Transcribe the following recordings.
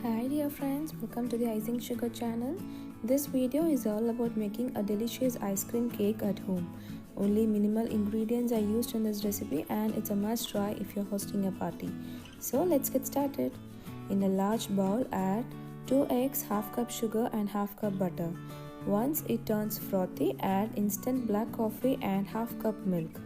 Hi dear friends, welcome to the Icing Sugar channel. This video is all about making a delicious ice cream cake at home. Only minimal ingredients are used in this recipe and it's a must try if you're hosting a party. So let's get started. In a large bowl add 2 eggs, half cup sugar and half cup butter. Once it turns frothy, add instant black coffee and half cup milk.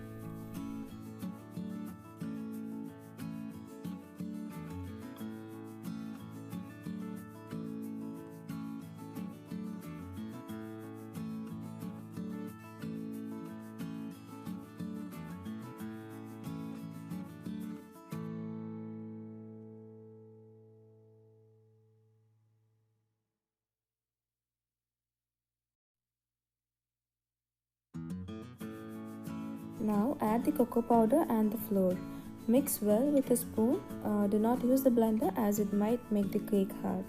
Now add the cocoa powder and the flour. Mix well with a spoon. Do not use the blender as it might make the cake hard.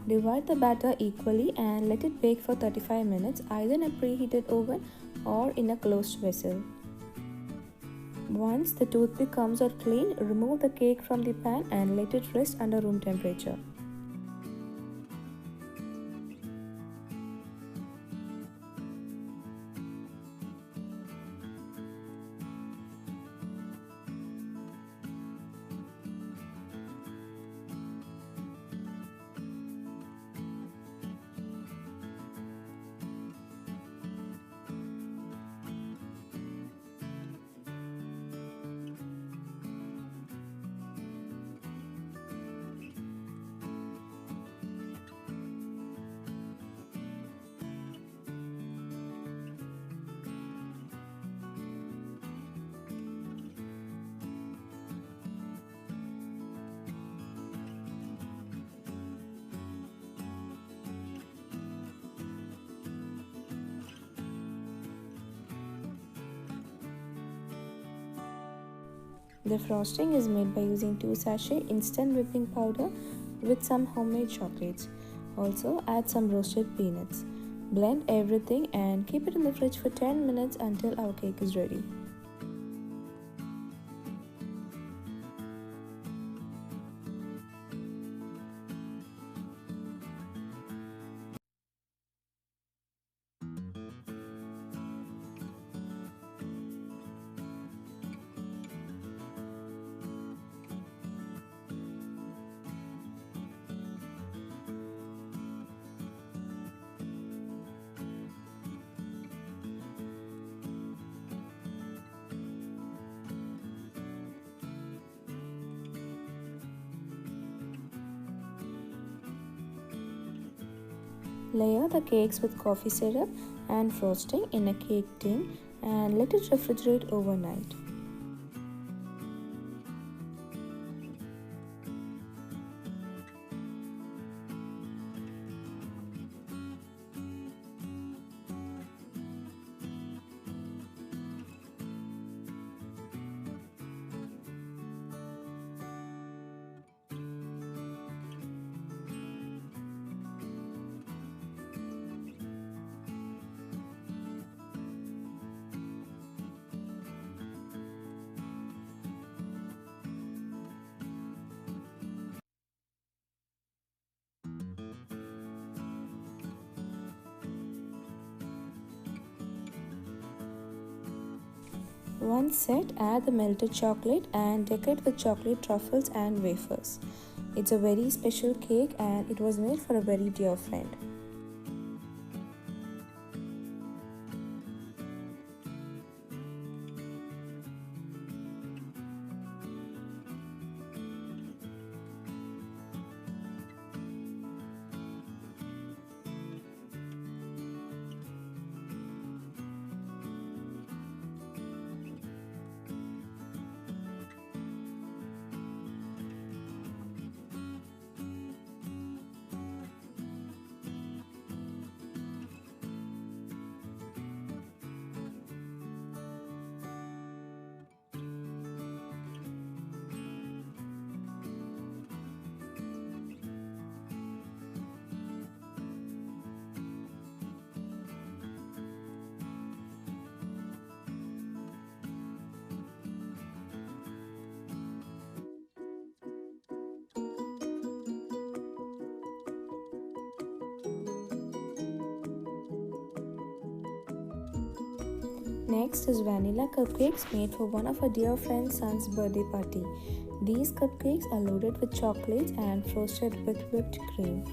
Divide the batter equally and let it bake for 35 minutes either in a preheated oven or in a closed vessel. Once the toothpick comes out clean, remove the cake from the pan and let it rest under room temperature. The frosting is made by using 2 sachets instant whipping powder with some homemade chocolates. Also add some roasted peanuts. Blend everything and keep it in the fridge for 10 minutes until our cake is ready. Layer the cakes with coffee syrup and frosting in a cake tin and let it refrigerate overnight. Once set, add the melted chocolate and decorate with chocolate truffles and wafers. It's a very special cake and it was made for a very dear friend. Next is vanilla cupcakes made for one of our dear friend's son's birthday party. These cupcakes are loaded with chocolates and frosted with whipped cream.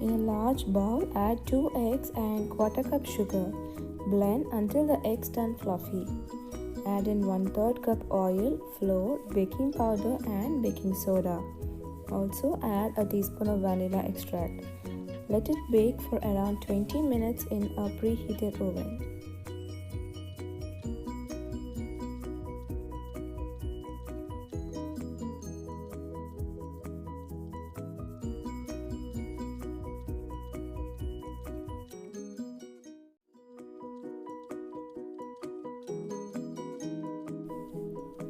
In a large bowl, add 2 eggs and quarter cup sugar. Blend until the eggs turn fluffy. Add in 1/3 cup oil, flour, baking powder and baking soda. Also add a teaspoon of vanilla extract. Let it bake for around 20 minutes in a preheated oven.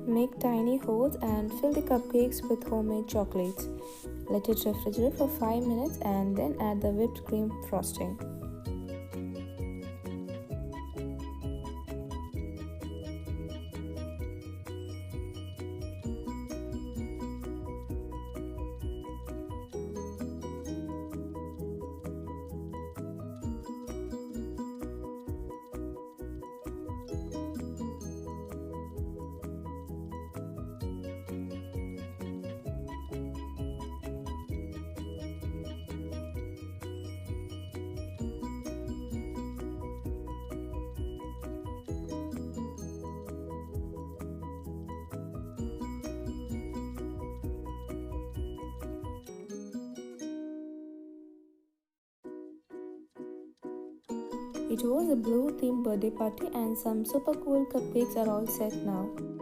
Make tiny holes and fill the cupcakes with homemade chocolates. Let it refrigerate for 5 minutes and then add the whipped cream frosting. It was a blue themed birthday party and some super cool cupcakes are all set now.